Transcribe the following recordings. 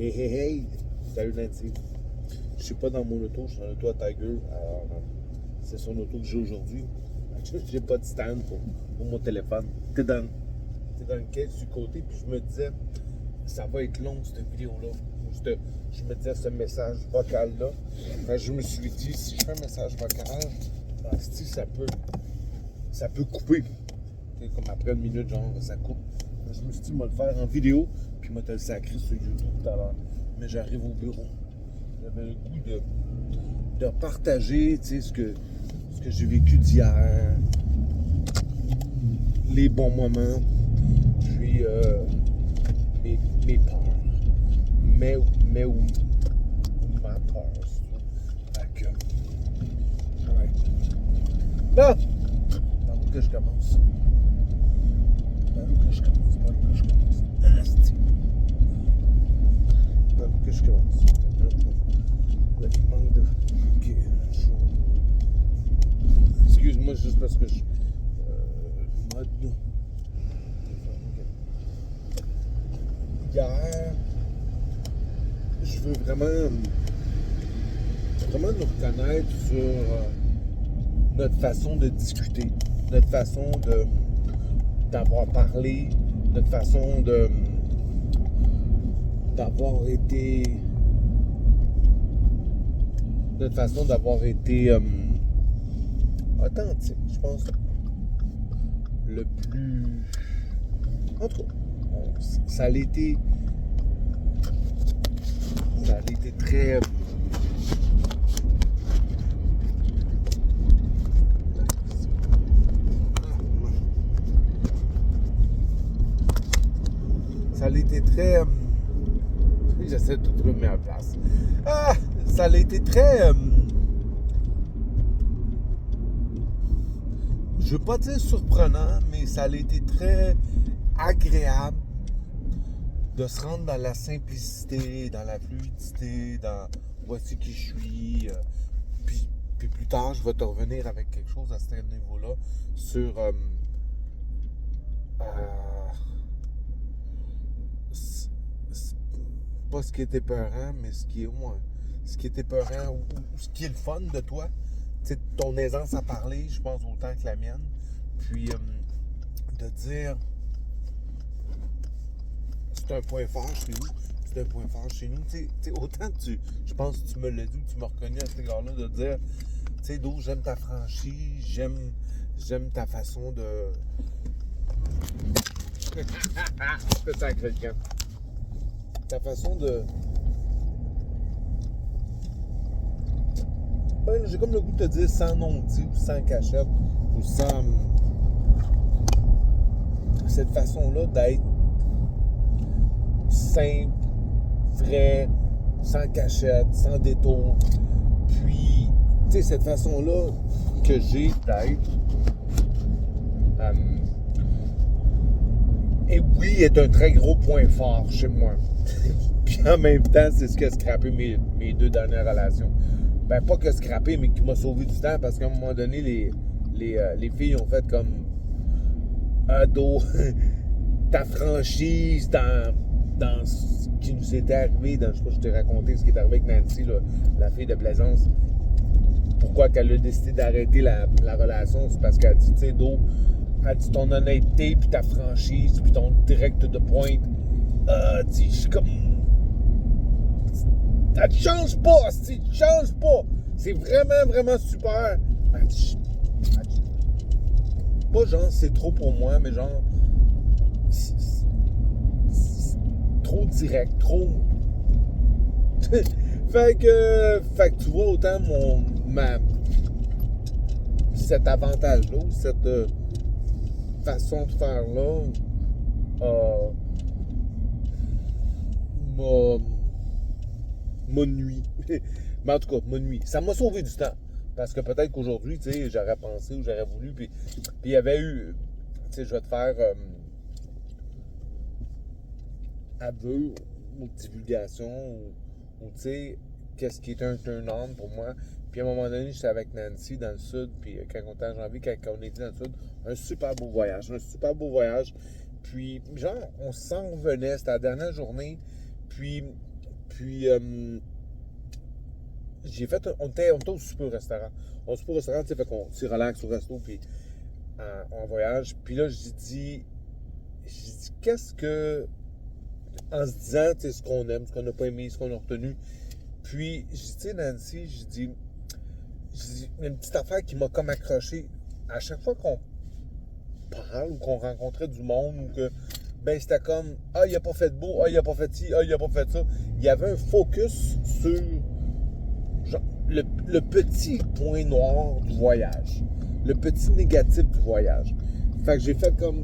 Hey, hey, hey! Salut Nancy. Je suis pas dans mon auto, je suis dans l'auto à Tiger. Alors, c'est son auto que j'ai aujourd'hui. J'ai pas de stand pour mon téléphone. T'es dans le caisse du côté, puis je me disais, ça va être long cette vidéo-là. Je me disais ce message vocal-là. Enfin, je me suis dit, si je fais un message vocal, ça peut couper. T'sais, comme après une minute, genre, ça coupe. Je me suis dit, moi le faire en vidéo, puis moi te le sacré sur YouTube tout à l'heure. Mais j'arrive au bureau. J'avais le goût de partager, ce que j'ai vécu d'hier, les bons moments, puis mes peurs. Mais où ma peur, c'est tout. Fait que, alright. Bon! Par où que je commence? Par où que je commence? Asti. Par où que je commence? Là, il manque de... Ok, excuse-moi, juste parce que je... mode... Hier, je veux vraiment nous reconnaître sur notre façon de discuter, notre façon d'avoir parlé, notre façon d'avoir été authentique, je pense, le plus... En tout cas, ça a été très... Ça a été très... J'essaie de tout remettre en place. Ça a été très... je veux pas dire surprenant, mais ça a été très agréable de se rendre dans la simplicité, dans la fluidité, dans voici qui je suis. Puis plus tard, je vais te revenir avec quelque chose à ce niveau-là sur pas ce qui est épeurant, mais ce qui est épeurant ou ce qui est le fun de toi. T'sais, ton aisance à parler, je pense autant que la mienne. Puis de dire c'est un point fort chez nous. C'est un point fort chez nous. T'sais, autant je pense que tu me l'as dit, tu m'as reconnu à cet égard-là, de dire, tu sais, d'où j'aime ta franchise, j'aime ta façon de... je fais ça à quelqu'un. Ta façon de... Ben, j'ai comme le goût de te dire sans non-dit ou sans cachette ou sans... cette façon-là d'être simple, vrai, sans cachette, sans détour. Puis, tu sais, cette façon-là que j'ai d'être, et oui, est un très gros point fort chez moi. Puis en même temps, c'est ce qui a scrappé mes deux dernières relations. Ben, pas que scrappé, mais qui m'a sauvé du temps, parce qu'à un moment donné, les filles ont fait comme ado, ta franchise dans ce qui nous était arrivé, je sais pas, je t'ai raconté ce qui est arrivé avec Nancy, là, la fille de Plaisance. Pourquoi qu'elle a décidé d'arrêter la relation, c'est parce qu'elle dit, tu sais, Do, elle dit ton honnêteté, puis ta franchise, puis ton direct de pointe. Je suis comme... Ça ne change pas, tu changes pas. C'est vraiment, vraiment super. Elle dit, pas genre c'est trop pour moi, mais genre c'est trop direct, trop... fait que tu vois autant cet avantage-là, cette façon de faire-là m'a nuit. Mais en tout cas, m'a nuit. Ça m'a sauvé du temps. Parce que peut-être qu'aujourd'hui, tu sais, j'aurais pensé ou j'aurais voulu. Puis il y avait eu, tu sais, je vais te faire aveu ou divulgation ou tu sais, qu'est-ce qui est un turn-on pour moi. Puis à un moment donné, j'étais avec Nancy dans le sud. Puis quand on était en janvier, quand on est dit dans le sud, un super beau voyage. Puis, genre, on s'en revenait. C'était la dernière journée. Puis, Puis, j'ai fait, on était au super restaurant. On super au restaurant, tu sais, fait qu'on s'est relax au resto, puis en voyage. Puis là, j'ai dit, qu'est-ce que, en se disant, tu sais, ce qu'on aime, ce qu'on n'a pas aimé, ce qu'on a retenu. Puis, j'ai dit, tu sais, Nancy, j'ai dit, une petite affaire qui m'a comme accroché. À chaque fois qu'on parle ou qu'on rencontrait du monde ou que, ben, c'était comme, ah, il a pas fait beau, ah, il a pas fait ci, ah, il a pas fait ça. Il y avait un focus sur genre, le petit point noir du voyage, le petit négatif du voyage. Fait que j'ai fait comme.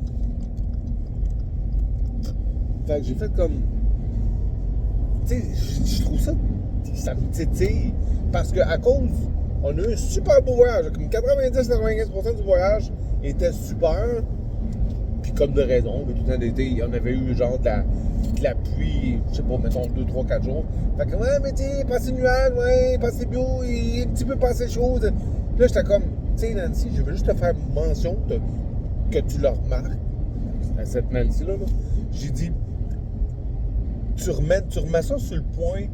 Tu sais, je trouve ça me titille. Parce qu'à cause, on a eu un super beau voyage. Comme 90-95% du voyage était super. Puis comme de raison, mais tout le temps d'été, il y en avait eu genre de la pluie, je sais pas, mettons 2, 3, 4 jours. Fait que, ouais, mais tu sais, passé nuage, ouais, passé bio, et un petit peu passé chaud. Là, j'étais comme, tu sais, Nancy, je veux juste te faire mention que tu le remarques. À cette Nancy-là, j'ai dit, tu remets ça sur le point,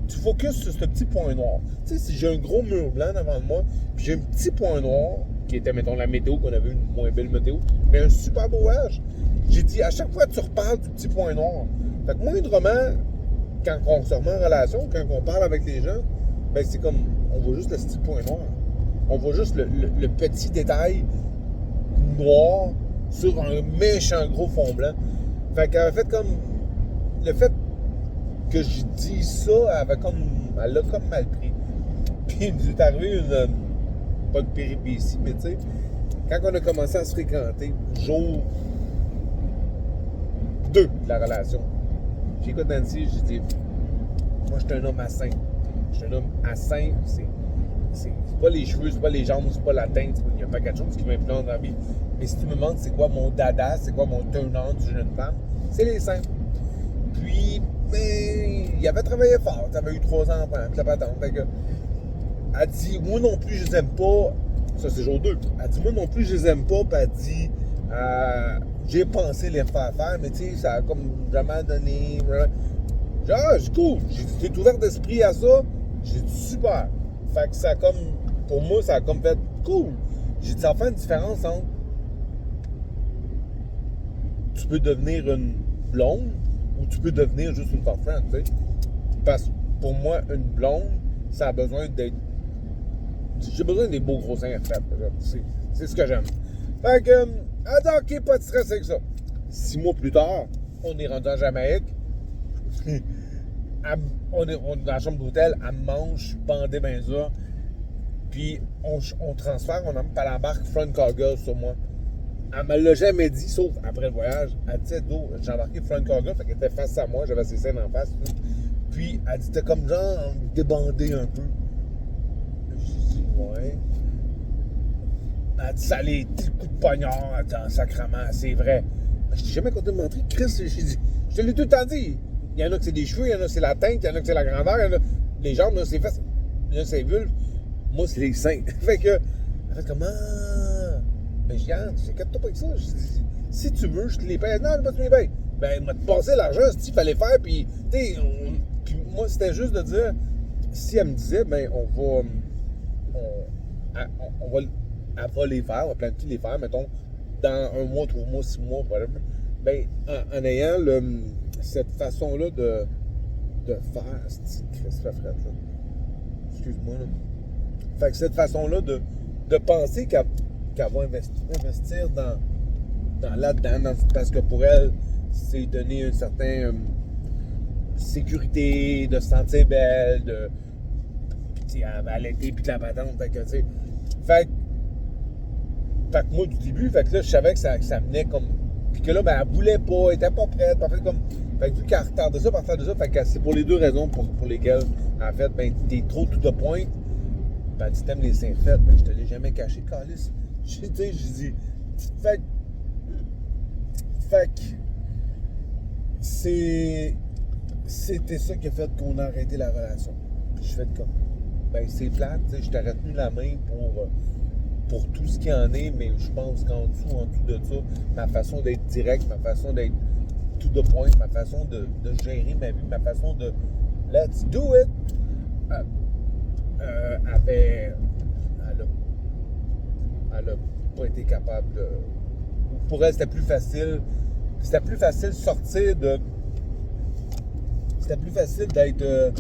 tu focuses sur ce petit point noir. Tu sais, si j'ai un gros mur blanc devant moi, puis j'ai un petit point noir, qui était, mettons, la météo, qu'on avait une moins belle météo, mais un super beau voyage. J'ai dit, à chaque fois, tu reparles du petit point noir. Fait que moindrement, quand on se remet en relation, quand on parle avec les gens, ben c'est comme, on voit juste le petit point noir. On voit juste le petit détail noir sur un méchant gros fond blanc. Fait qu'elle a fait comme, le fait que je dis ça, elle l'a comme mal pris. Puis il nous est arrivé pas de péripétie, mais tu sais, quand on a commencé à se fréquenter, jour 2 de la relation, j'écoute Nancy, j'ai dit, moi je suis un homme à sain. Je suis un homme à sain, c'est pas les cheveux, c'est pas les jambes, c'est pas la teinte, il n'y a pas quelque chose qui m'implante dans la vie. Mais si tu me demandes c'est quoi mon dada, c'est quoi mon turn-on d'une jeune femme, c'est les seins. Puis, mais il avait travaillé fort, tu avais eu 3 ans après, la patente. Fait que, elle dit, moi non plus, je les aime pas. Ça, c'est jour 2. Elle dit, moi non plus, je les aime pas. Puis elle dit, j'ai pensé les faire faire, mais tu sais, ça a comme jamais donné. J'ai dit, ah, c'est cool. J'ai dit, t'es ouvert d'esprit à ça. J'ai dit, super. Fait que ça a comme, pour moi, ça a comme fait cool. J'ai dit, ça fait une différence entre tu peux devenir une blonde ou tu peux devenir juste une girlfriend, tu sais. Parce que pour moi, une blonde, ça a besoin d'être. J'ai besoin des beaux gros seins à faire. C'est ce que j'aime. Fait que, attends, ok, pas de stress avec ça. 6 mois plus tard, on est rendu en Jamaïque. On est dans la chambre d'hôtel, elle mange, bandé ben ça. Puis on transfère, on embarque front cargo sur moi. Elle me l'a jamais dit, sauf après le voyage. Elle dit, j'ai embarqué front cargo, fait qu'elle était face à moi, j'avais ses seins en face. Puis elle dit, t'es comme genre débandé un peu. J'ai dit, ouais. Elle dit, ça les petits coups de poignard, elle dit, sacrement, c'est vrai. Je t'ai jamais compté de mentir, Chris, j'ai dit, je te l'ai tout le temps dit. Il y en a que c'est des cheveux, il y en a que c'est la teinte, il y en a que c'est la grandeur, il y en a les jambes, il y en a c'est fesses, il y en a c'est vulve. Moi, c'est les seins. Fait que, elle fait comment? Mais je dis, t'inquiète-toi pas avec ça. Je dis, si tu veux, je te les paye. Non, pas tu les payes. Ben, il m'a passé l'argent, il fallait faire, puis, tu sais, puis moi, c'était juste de dire, si elle me disait, ben, elle va les faire, on va planifier les faire, mettons, dans 1 mois, 3 mois, 6 mois, whatever. Ben, en ayant cette façon-là de faire, c'est Christ fait frette, là. Excuse-moi, là. Fait que cette façon-là de penser qu'elle va investir dans là-dedans, parce que pour elle, c'est donner une certaine sécurité, de se sentir belle, de allaiter puis de la patente. Fait que, tu sais. Fait que moi, du début, fait que là, je savais que ça venait comme. Puis que là, ben, elle voulait pas, elle était pas prête. En fait, comme. Fait que vu qu'elle retardait ça, fait que c'est pour les 2 raisons pour lesquelles, en fait, ben, t'es trop tout de point. Ben, tu t'aimes les seins faits, ben, je te l'ai jamais caché, calice. Tu sais, j'ai dit. Fait que. C'était ça qui a fait qu'on a arrêté la relation. Puis je fais comme. Ben, c'est plate, tu sais, je t'aurais tenu la main pour tout ce qu'il y en est, mais je pense qu'en dessous de ça, ma façon d'être direct, ma façon d'être tout de point, ma façon de gérer ma vie, ma façon de let's do it. Elle a pas été capable de. Pour elle, c'était plus facile. C'était plus facile de sortir de. C'était plus facile d'être.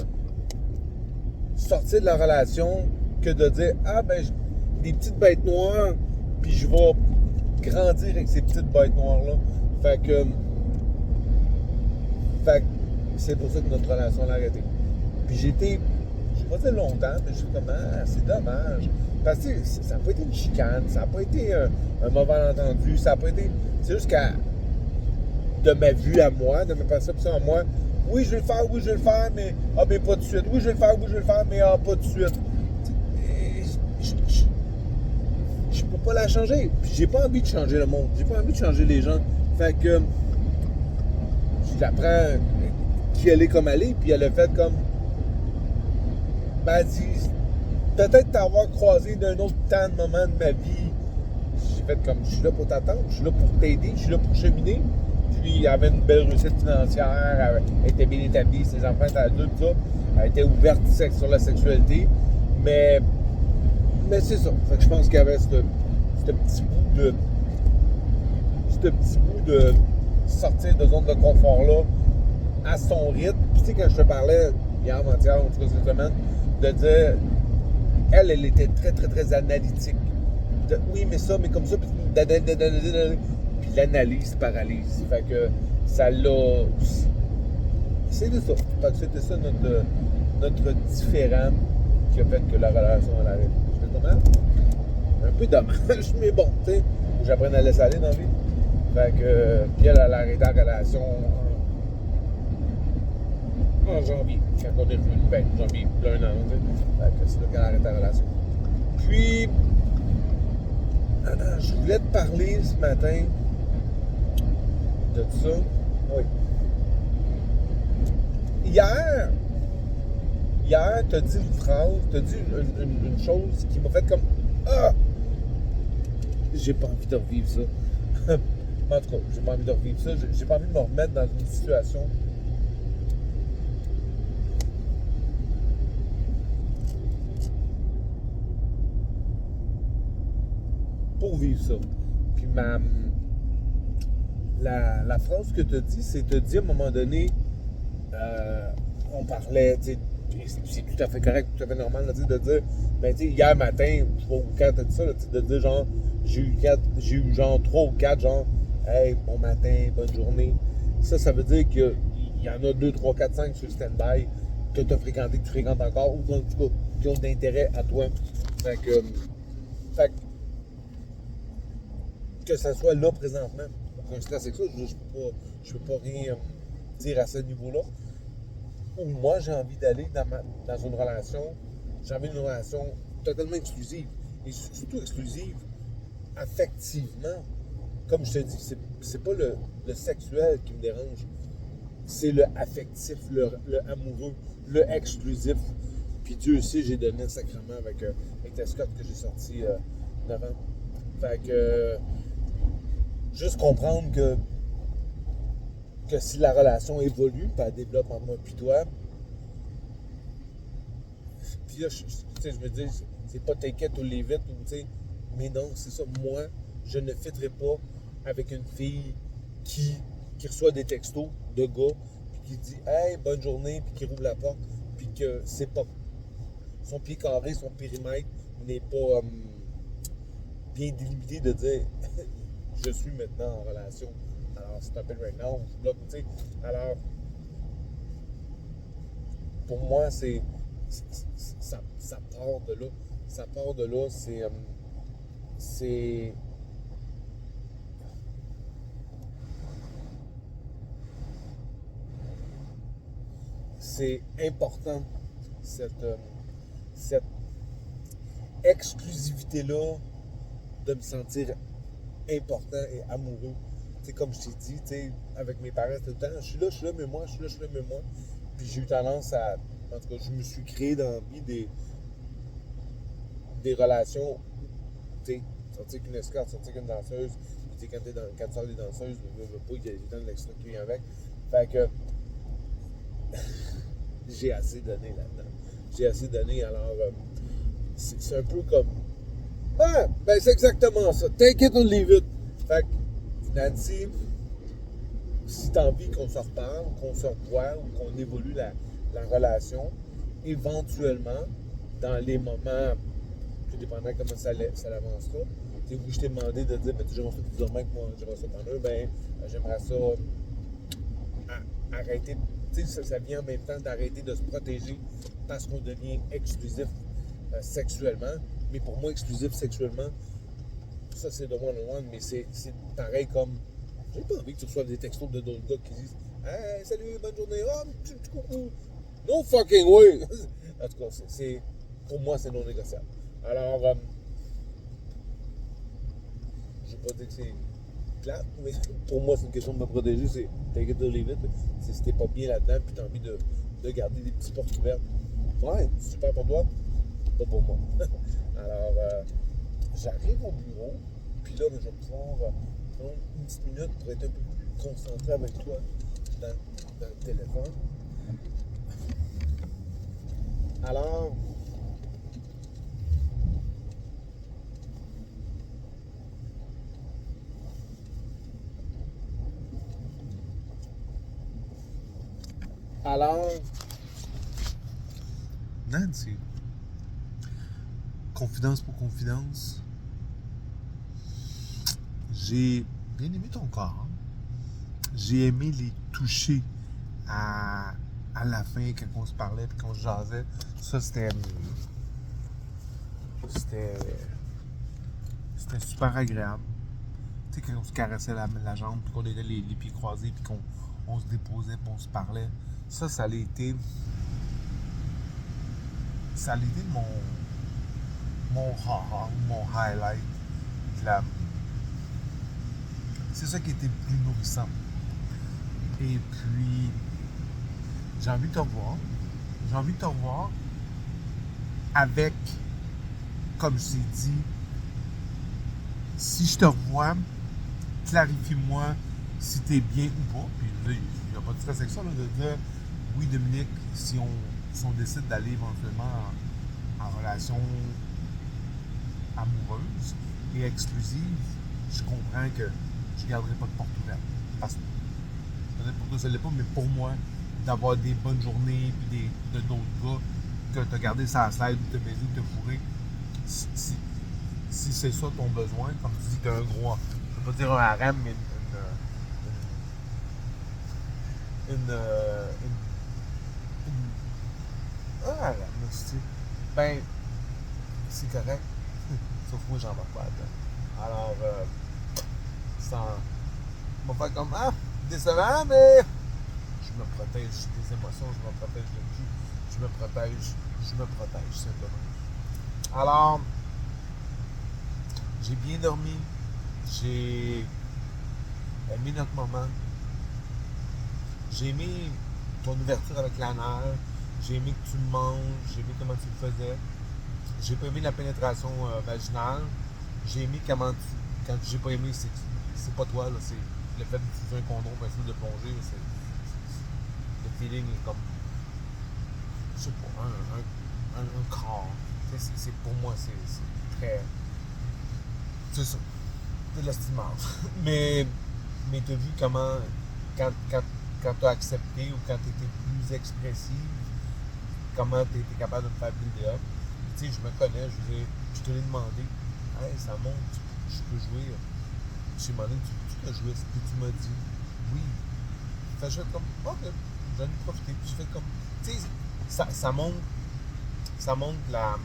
Sortir de la relation que de dire ah ben des petites bêtes noires puis je vais grandir avec ces petites bêtes noires là. Fait que c'est pour ça que notre relation l'a arrêté. Puis j'ai pas dit longtemps, mais je suis comme ah, c'est dommage. Parce que ça n'a pas été une chicane, ça n'a pas été un mauvais entendu, ça n'a pas été. C'est juste qu'à de ma vue à moi, de ma perception à moi, oui, je vais le faire, mais mais pas tout de suite. Oui, je vais le faire, mais pas tout de suite. Je peux pas la changer. Puis j'ai pas envie de changer le monde. J'ai pas envie de changer les gens. Fait que je l'apprends qui elle est comme elle est, puis elle a fait comme. Ben, elle dit, peut-être t'avoir croisé d'un autre temps de moment de ma vie. J'ai fait comme, je suis là pour t'attendre, je suis là pour t'aider, je suis là pour cheminer. Puis elle avait une belle réussite financière, elle était bien établie, ses enfants étaient adultes, tout ça. Elle était ouverte sur la sexualité. Mais c'est ça. Fait que je pense qu'il y avait ce petit bout de sortir de zone de confort-là à son rythme. Puis tu sais, quand je te parlais hier, avant-hier, en tout cas cette semaine, de dire, elle était très, très, très analytique. Oui, mais ça, mais comme ça, puis l'analyse paralyse. Fait que ça l'a. C'était ça. Fait que c'était ça notre différent qui a fait que la relation elle arrête. J'étais comment? Un peu dommage, mais bon, tu sais, j'apprends à laisser aller dans la vie. Fait que, puis elle a arrêté la relation en janvier, quand on est revenu, janvier, un an, tu sais. Fait que c'est là qu'elle a arrêté la relation. Puis, je voulais te parler ce matin de ça. Oui. Hier, t'as dit une phrase, t'as dit une chose qui m'a fait comme ah! J'ai pas envie de revivre ça. En tout cas, j'ai pas envie de revivre ça. J'ai pas envie de me remettre dans une situation pour vivre ça. Puis la phrase que tu as dit, c'est te dire à un moment donné, on parlait, tu sais, c'est tout à fait correct, tout à fait normal de dire, ben tu sais, hier matin, je sais pas quand t'as dit ça, là, de dire genre, j'ai eu genre 3 ou 4, genre, hey, bon matin, bonne journée. Ça veut dire qu'il y en a 2, 3, 4, 5 sur le stand-by que tu as fréquenté, que tu fréquentes encore, ou en tout cas, qui ont d'intérêt à toi. Fait que ça soit là présentement. Un stress avec ça, je peux pas rien dire à ce niveau-là. Ou moi, j'ai envie d'aller dans une relation, j'ai envie d'une relation totalement exclusive. Et surtout exclusive affectivement. Comme je te dis, c'est pas le sexuel qui me dérange. C'est le affectif, le amoureux, le exclusif. Puis Dieu sait, j'ai donné un sacrement avec Tescott que j'ai sorti 9 ans. Fait que juste comprendre que si la relation évolue, puis elle développe entre moi et toi, puis là, je me dis, c'est pas t'inquiète ou les vite, mais non, c'est ça. Moi, je ne fitterai pas avec une fille qui reçoit des textos de gars, puis qui dit hey, bonne journée, puis qui rouvre la porte, puis que c'est pas. Son pied carré, son périmètre n'est pas bien délimité de dire je suis maintenant en relation. Alors, si tu t'appelles maintenant, je bloque, tu sais. Alors, pour moi, ça part de là. Ça part de là, c'est important, cette exclusivité-là, de me sentir important et amoureux. Tu sais, comme je t'ai dit, tu sais, avec mes parents tout le temps, je suis là, mais moi, je suis là, mais moi. Puis j'ai eu tendance à, en tout cas, je me suis créé dans la vie des relations, tu sais, sortir qu'une escorte, sortir qu'une danseuse, puis tu sais, quand tu sors des danseuses, il y a des temps de l'extra qui vient avec. Fait que, j'ai assez donné là-dedans. J'ai assez donné, alors c'est un peu comme... Ah, ben c'est exactement ça. Take it or leave it. Fait que, Nancy, si t'as envie qu'on se reparle, qu'on se revoie ou qu'on évolue la relation, éventuellement, dans les moments, tout dépendant comment ça l'avancera, où je t'ai demandé de dire, ben, tu j'aimerais ça que tu dormes avec moi, j'aimerais ça pendant eux, ben, j'aimerais ça arrêter, tu sais, ça vient en même temps d'arrêter de se protéger parce qu'on devient exclusif sexuellement. Mais pour moi, exclusif sexuellement, ça c'est de one-on-one, mais c'est pareil comme, j'ai pas envie que tu reçoives des textos de d'autres gars qui disent hey, salut, bonne journée, oh, petit coucou. No fucking way! En tout cas, pour moi, c'est non négociable. Alors, je vais pas dire que c'est plate, mais pour moi, c'est une question de me protéger. C'est take it or leave it. C'est si t'es pas bien là-dedans, puis t'as envie de garder des petites portes ouvertes. Ouais, super pour toi, pas pour moi. Alors, j'arrive au bureau, puis là, je vais pouvoir prendre une petite minute pour être un peu plus concentré avec toi dans le téléphone. Alors, Nancy, confidence pour confidence, j'ai bien aimé ton corps. J'ai aimé les toucher à la fin quand on se parlait et qu'on se jasait. Ça, c'était super agréable. Tu sais, quand on se caressait la jambe, puis qu'on était les pieds croisés, puis qu'on se déposait, puis on se parlait. Ça a été... Ça a été mon ha-ha, mon highlight. C'est ça qui était le plus nourrissant. Et puis, j'ai envie de te revoir. J'ai envie de te revoir avec, comme je t'ai dit, si je te revois, clarifie-moi si t'es bien ou pas. Puis là, il n'y a pas de stress avec ça, là, de dire, oui, Dominique, si on décide d'aller éventuellement en relation amoureuse et exclusive, je comprends que je ne garderai pas de porte ouverte. Parce que peut-être pour toi, ça ne l'est pas, mais pour moi, d'avoir des bonnes journées puis de d'autres gars que tu as gardé sa slide ou te baiser ou te fourrer, si c'est ça ton besoin, comme tu dis que tu as un gros, je ne veux pas dire un harem, mais ah, la nostalgie. Ben, c'est correct. Sauf moi, j'en vais pas là-dedans. Alors, ça va faire comme, ah, décevant, mais je me protège des émotions, je me protège de qui, je me protège simplement. Alors, j'ai bien dormi, j'ai aimé notre moment, j'ai aimé ton ouverture avec la nerf, j'ai aimé que tu me manges, j'ai aimé comment tu le faisais, j'ai pas aimé la pénétration vaginale, j'ai aimé comment quand j'ai pas aimé, c'est pas toi, là, c'est le fait d'utiliser un condom pour essayer de plonger, le feeling est comme, je sais pas, un corps. Pour moi, c'est très, c'est ça, c'est de l'estimage. mais t'as vu comment, quand tu as accepté ou quand tu étais plus expressive, comment tu étais capable de me faire build up. Tu sais, je me connais, je te l'ai demandé, hey, ça monte, je peux jouer. Je t'ai demandé, tu peux jouer, puis tu m'as dit, oui. Fait que je fais comme, ok, j'en ai profité, puis je fais comme, tu sais, ça montre la.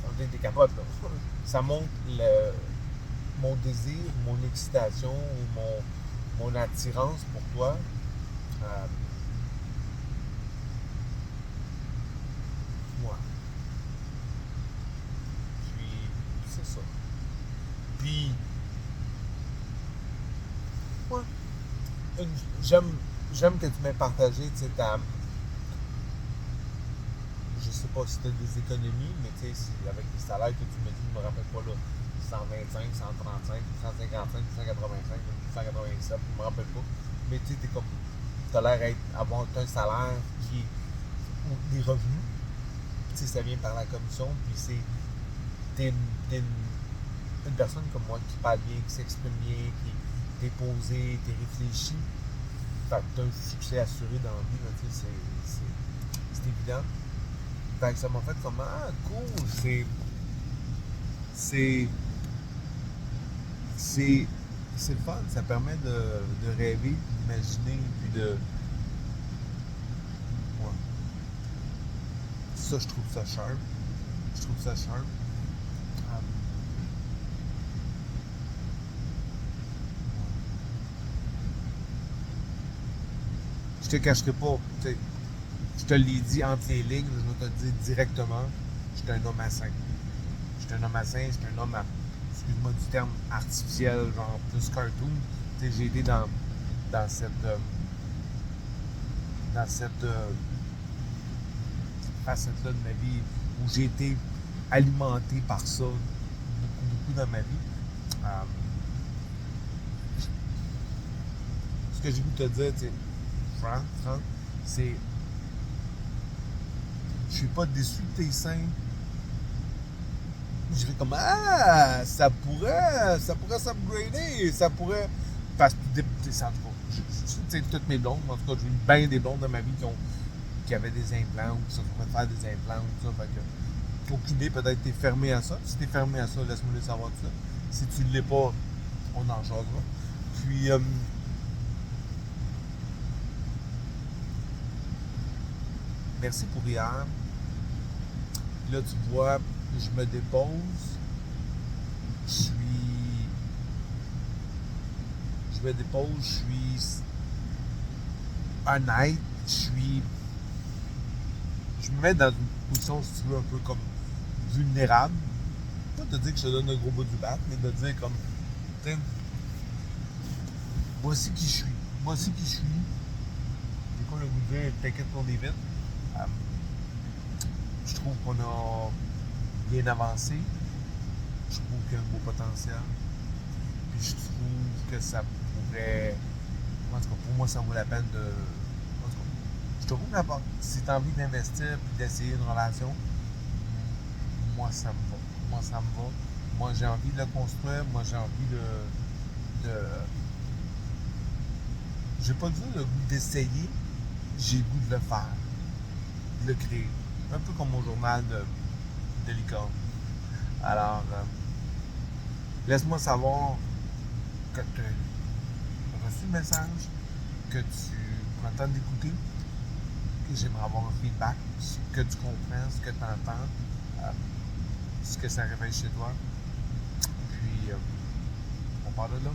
On était capable, là. Ça montre mon désir, mon excitation, mon attirance pour toi. Moi. Puis, c'est ça. Puis, ouais. J'aime que tu m'aies partagé, tu sais, je sais pas si tu as des économies, mais tu sais, avec les salaires que tu me dis, je me rappelle pas là, 125, 135, 155, 185, 187, je me rappelle pas. Mais tu sais, t'es comme, t'as l'air avoir un salaire qui est des revenus. Tu sais, ça vient par la commission, puis t'es une personne comme moi qui parle bien, qui s'exprime bien, qui t'es posé, t'es réfléchi. Fait que t'as un succès assuré dans la vie, là, tu sais, c'est évident. Fait que ça m'a fait comme, ah, cool, c'est le fun, ça permet de rêver, d'imaginer, puis de... Ouais. Ça, je trouve ça sharp. Je trouve ça sharp. Ah, je te cacherai pas, tu sais, je te l'ai dit entre les lignes, je vais te le dire directement, je suis un homme à 5. Je suis un homme à 5, je suis un homme à, excuse-moi du terme, artificiel, genre plus cartoon. Tu sais, j'ai été dans cette, dans cette facette-là de ma vie où j'ai été alimenté par ça beaucoup dans ma vie. Euh, ce que j'ai voulu te dire, tu sais, Franck, c'est je suis pas déçu de tes seins. Je fais comme ah, ça pourrait s'upgrader, ça pourrait. Parce que ça, en tout cas, tu sais, toutes mes blondes, en tout cas, j'ai eu bien des blondes dans ma vie qui avaient des implants ou qui se faisaient faire des implants ou tout ça. Fait que, aucune idée, peut-être que t'es fermé à ça. Si t'es fermé à ça, laisse-moi le savoir tout ça. Si tu ne l'es pas, on en changera. Puis, merci pour hier. Là, tu vois, je me dépose. Je me dépose, je suis honnête, je me mets dans une position, si tu veux, un peu comme vulnérable. Pas de dire que je te donne un gros bout du bat, mais de dire comme, tu sais, voici qui je suis. Voici qui je suis. Des fois, le goût de dire, t'inquiète pour des vite. Je trouve qu'on a bien avancé. Je trouve qu'il y a un beau potentiel. Puis je trouve que ça pourrait. En tout cas, pour moi, ça vaut la peine de. En tout cas, je te rouvre la porte. Si tu as envie d'investir et d'essayer une relation, moi, ça me va. Moi, ça me va. Moi, j'ai envie de le construire. Moi, j'ai envie de... J'ai pas dit le goût d'essayer. J'ai le goût de le faire. De le créer. Un peu comme mon journal de licorne. Alors, laisse-moi savoir que tu as reçu le message, que tu prends le temps d'écouter, que j'aimerais avoir un feedback, ce que tu comprends, ce que tu entends, ce que ça réveille chez toi. Puis, on part de là.